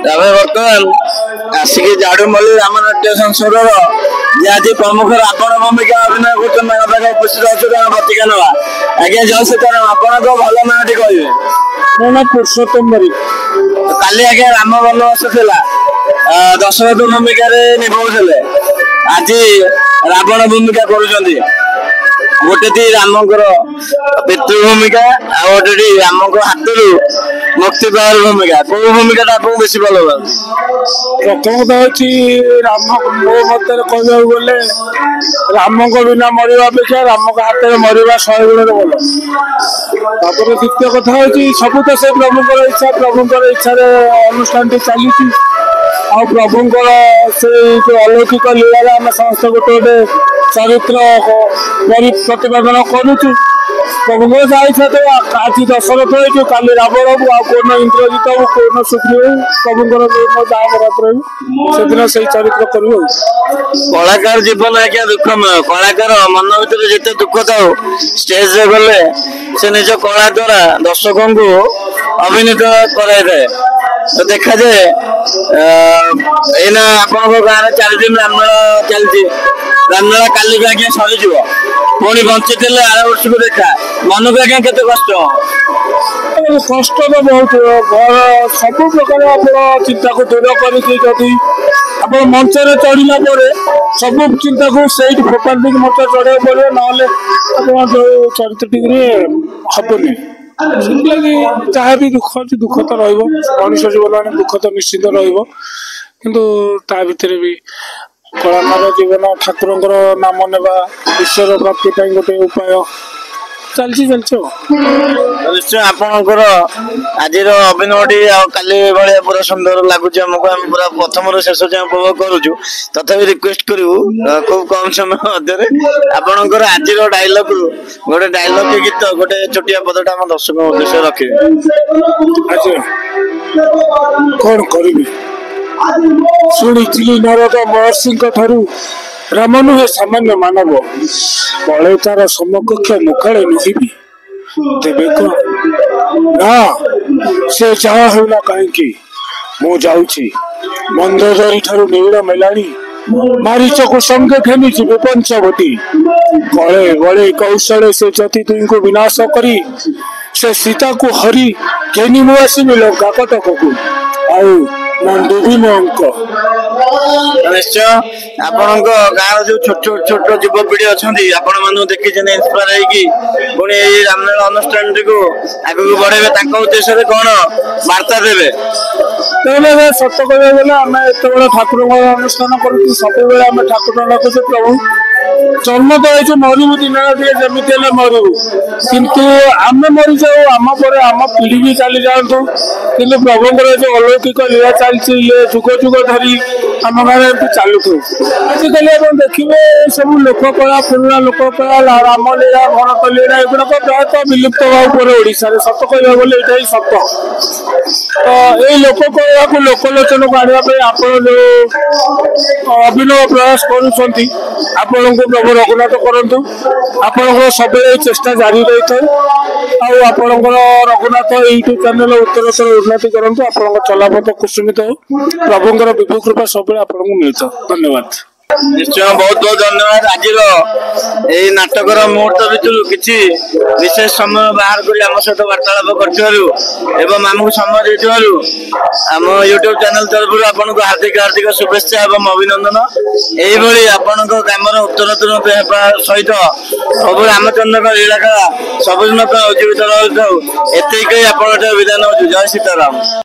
बर्तमान आसिक झाड़ूमल्ली रामनाट्य संसद आज प्रमुख रावण भूमिका अभिनय कर उपस्थित अच्छा प्रतिज्ञा ना आज्ञा जय सीताराम आपण भल ना कहे मो ना पुरुषोत्तम बारिक काली आज्ञा राम वनवास था दशरथ भूमिका निभाऊले आज रावण भूमिका कर गोटे रामकर पितृ भूमिका आटे राम हाथ मुक्ति पावर भूमिका कौ भूमिका आपको बेसी भल प्रथम राम मो मत कह गले राम बिना मरवा अपेक्षा राम हाथ में मरवा 100 गुण भल द्वितीय कथा सब तो से प्रभुंर इच्छा प्रभुंर इच्छा अनुष्ठान चली आ प्रभुंर से अलौकिक लीला आम समस्त गोटे गोटे चरित्र प्रतिपादन करुचु प्रभु इच्छा तो आज दशरथ हो काली रावण हूँ कौन इंद्रजित हूँ कौन सुग्रीव हूँ प्रभुंर जहाँ बरात रही से चरित्र कर कलाकार जीवन आज्ञा दुखमय कलाकार मन भर जिते दुख था स्टेज रे गले से निज कला द्वारा दर्शकों को अभिनीत कराए तो देखा जाए एना आपण गाँव में 4 दिन राममेला चलती राममेला काली भी आज्ञा सरीज पुणी बंची थे आर वर्ष को देखा मन को आज्ञा केते कष्ट कष्ट तो बहुत घर सब प्रकार आप चिंता को दूर करदी आप मंच चढ़ला सब चिंता को सही फोपाल मंच चढ़ा पड़े ना जो चरित्र टी हबनी लगे जहाँ भी दुख अच्छे दुख तो रनिष जीवन दुख तो निश्चित भितर भी कलाकार जीवन ठाकुर नाम नेबा ईश्वर प्राप्ति गोटे उपाय चलती निश्चय आपणकर आज अभिनयटी काली भाया पूरा सुंदर लगुच आमको आम पूरा प्रथम शेष जाए उपभोग करुचु तथापि रिक्वेस्ट करूँ खूब कम समय मध्य आपणकर आज डायलॉग गोटे डायलॉग गीत गोटे छोटिया पदटा आम दर्शक उद्देश्य रखिए कौन करी शुणी नारद महर्षि ठारू राम नुहे सामान्य मानव बड़े तार समकक्ष मुखाड़े नुहिबी तेबे कौन ना से जहाँ होना कहीं मु जाऊँ मंदोदरी ठारू नीड़ मेलाणी मारीच को संगे घेनी जीवे पंचवटी गले गले कौशले से जति तुम को विनाश करी से सीता को हरी घेनी मु आसमी लंका कटक को आउ नंदुबी मो अंक निश्चय आपण गाँव जो छोट छोट युवपीढ़ी अच्छा आपण मान देखी इंस्पायर होनी रामलीला अनुष्ठान को आगे बढ़े उद्देश्य कौन वार्ता देवे सत कह गले आम एत बड़ा ठाकुर अनुष्ठान कर सब आम ठाकुर डाकुचे प्रभु जन्म तो ये मरबू दिन रात जमी मरबू किंतु आम मरी जाऊ आम पर आम पीढ़ी भी चली जातु कि प्रभुंर जो अलौकिक लीला चलती ये जुग जुग धरी आम गाँव चलु आजिकल आप देखिए सब लोककला पुराणा लोककला रामलीला भरत लीला एगुड़ाक प्रायतः विलुप्त भाव ओडिशा सत कह गले यहाँ ही सत तो ये लोककला को लोकलोचन को आने आप जो अभिनव प्रयास कर प्रभु रघुनाथ करतु आपण सब चेष्टा जारी रही था रघुनाथ यूट्यूब चैनल उत्तरोत्तर उन्नति करतु आप चलापथ कुसुमित हो प्रभुंर विभु कृपा सब आपको मिलता धन्यवाद निश्चय बहुत बहुत धन्यवाद आज नाटकर मुहूर्त भितर किसी विशेष समय बाहर कर आम सहित वार्तालाप कर आमको समय देम यूट्यूब चैनल तरफ आपको हार्दिक हार्दिक शुभेच्छा एवं अभिनंदन यही आपण ग्राम उत्तरोत्तर सहित प्रभु रामचंद्र लीला सबुदिन उज्जीवित रही एत विधान जय सीताराम।